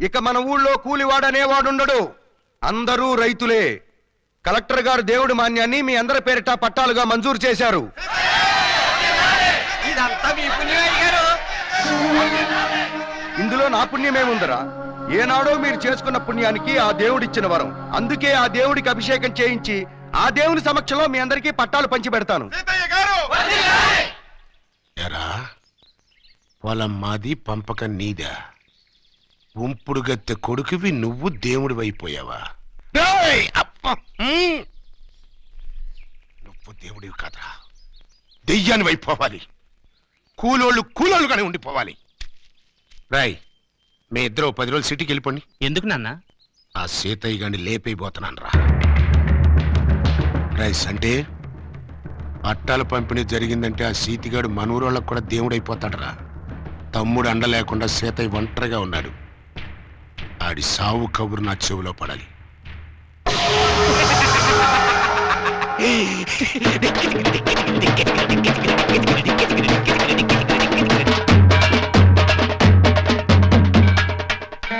ఇక మన ఊళ్ళో కూలివాడనేవాడుండడు, అందరూ రైతులే. కలెక్టర్ గారు దేవుడి మాన్యాన్ని మీ అందరి పేరిట పట్టాలుగా మంజూరు చేశారు. ఇందులో నా పుణ్యమేముందరా? ఏనాడో మీరు చేసుకున్న పుణ్యానికి ఆ దేవుడిచ్చిన వరం. అందుకే ఆ దేవుడికి అభిషేకం చేయించి ఆ దేవుని సమక్షంలో మీ అందరికీ పట్టాలు పంచి పెడతాను. పొలం మాది, పంపకం నీదా. ఉంపుడు గత్తె కొడుకువి నువ్వు దేవుడివైపోయావా? నువ్వు దేవుడివి కాదా, దెయ్యాన్ని వైపోవాలి. కూలోళ్ళుగానే ఉండిపోవాలి. రాయ్, మీ ఇద్దరు 10 రోజులు సిటీకి వెళ్ళిపోండి. ఎందుకు నాన్న? ఆ సీతయ్య గాని లేపైపోతున్నాను రా. రైస్ అంటే పట్టాల పంపిణీ జరిగిందంటే ఆ సీతిగాడు మనూరోళ్ళకు కూడా దేవుడైపోతాడు రా. తమ్ముడు అండ లేకుండా సీతయ్య ఒంటరిగా ఉన్నాడు. ఆడి సావు కబురు నా చెవిలో పడాలి.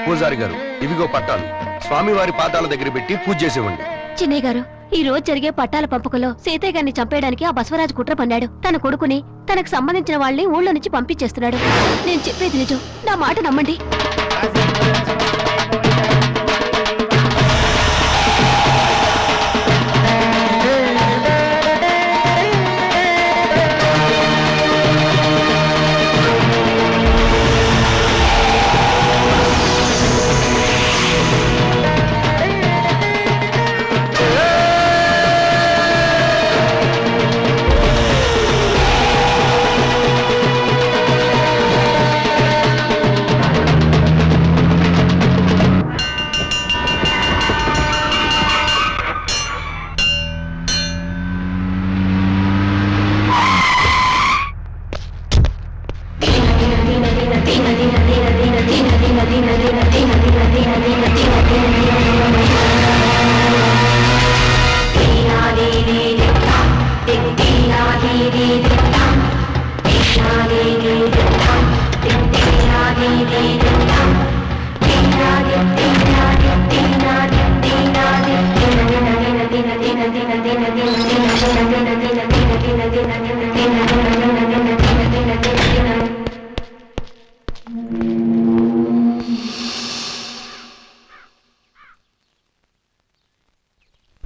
పూజారి గారు, ఇవిగో పట్టాలు. స్వామివారి పాదాల దగ్గర పెట్టి పూజ చేసేవ్వండి. చిన్నయ్య గారు, ఈ రోజు జరిగే పట్టాల పంపకంలో సీతయ్య గారిని చంపేయడానికి ఆ బసవరాజు కుట్ర పన్నాడు. తన కొడుకుని, తనకు సంబంధించిన వాళ్ళని ఊళ్ళో నుంచి పంపించేస్తున్నాడు. నేను చెప్పేది నిజం, నా మాట నమ్మండి.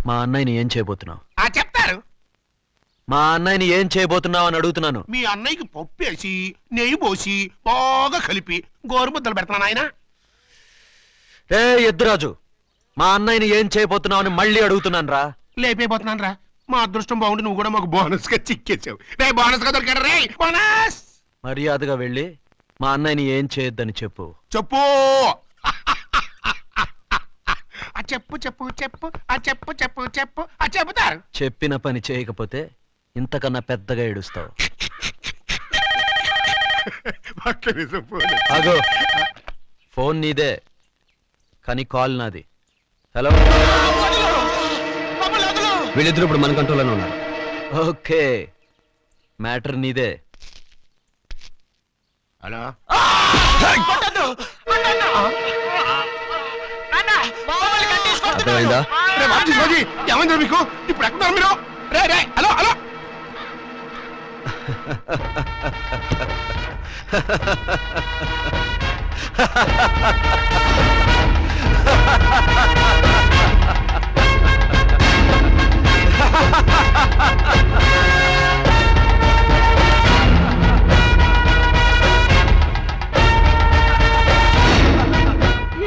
మా అన్నయ్యని ఏం చేయబోతున్నావు? చెప్తారు. మా అన్నయ్యని ఏం చేయబోతున్నావు అని అడుగుతున్నాను. మీ అన్నయ్యకి పప్పేసి నెయ్యి పోసి బాగా కలిపి గోరుముద్దలు పెడతాను ఆయన. ఏ ఎద్దురాజు, మా అన్నయ్యని ఏం చేయబోతున్నావు అని మళ్ళీ అడుగుతున్నాను రా. లేపైపోతున్నాను రా. మా అదృష్టం బాగుండి నువ్వు కూడా మాకు బోనస్ గా చిక్కేసావు. రే బోనస్ గా దొరికాడు రే, బోనస్. మర్యాదగా వెళ్ళి మా అన్నయ్యని ఏం చేయొద్దని చెప్పు. చెప్పు. చెప్పు చెప్పు చెప్పు చెప్పు చెప్పు చెప్పు చెబుతారు. చెప్పిన పని చేయకపోతే ఇంతకన్నా పెద్దగా ఏడుస్తావు. అగో, ఫోన్ నీదే కానీ కాల్ నాది. హలో, వీళ్ళిద్దరు ఇప్పుడు మన కంట్రోల్లోనే ఉన్నారు. ఓకే, మ్యాటర్ నీదే. హలో, అర్థమైందా? ఏమైందా మీకు? ఇప్పుడు ఎక్కడున్నారు మీరు? రే రే, హలో హలో.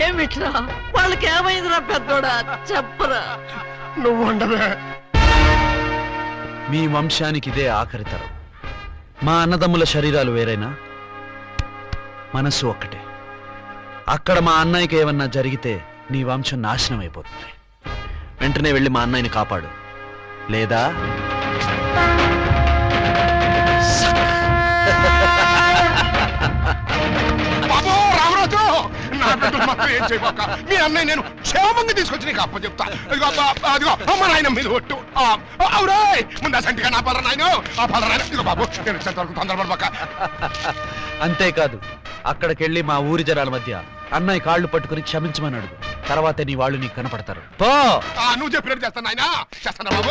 ఏమిట్రా వాళ్ళకి ఏమైందిరా పెద్దోడా, చెప్పరా. నువ్వు ఉండవే. మీ వంశానికి ఇదే ఆఖరి తరం. మా అన్నదమ్ముల శరీరాలు వేరైనా మనసు ఒక్కటే. అక్కడ మా అన్నయ్యకి ఏమన్నా జరిగితే నీ వంశం నాశనం అయిపోతుంది. వెంటనే వెళ్ళి మా అన్నయ్యని కాపాడు, లేదా రామరాజు, నా బిడ్డలు మాత్రం ఏం చేయబోక. మీ అన్నయ్య నేను క్షేమంగా తీసుకొచ్చి నీకు అప్ప చెప్తా. అదిగో అమ్మ నాయన మీద ఒట్టు. అవురే, ముందు సంటిగా నా పల నాయన, ఆ పల నాయన. ఇదిగో బాబు, నేను వచ్చేంత వరకు తొందరపడబోక. అంతేకాదు, అక్కడికెళ్ళి మా ఊరి జనాల మధ్య అన్నయ్య కాళ్ళు పట్టుకుని క్షమించమని అడుగు. తర్వాతే నీ వాళ్ళు నీకు కనపడతారు. పో. నువ్వు చెప్పినట్టు చేస్తాను నాయనా, చేస్తాను బాబు.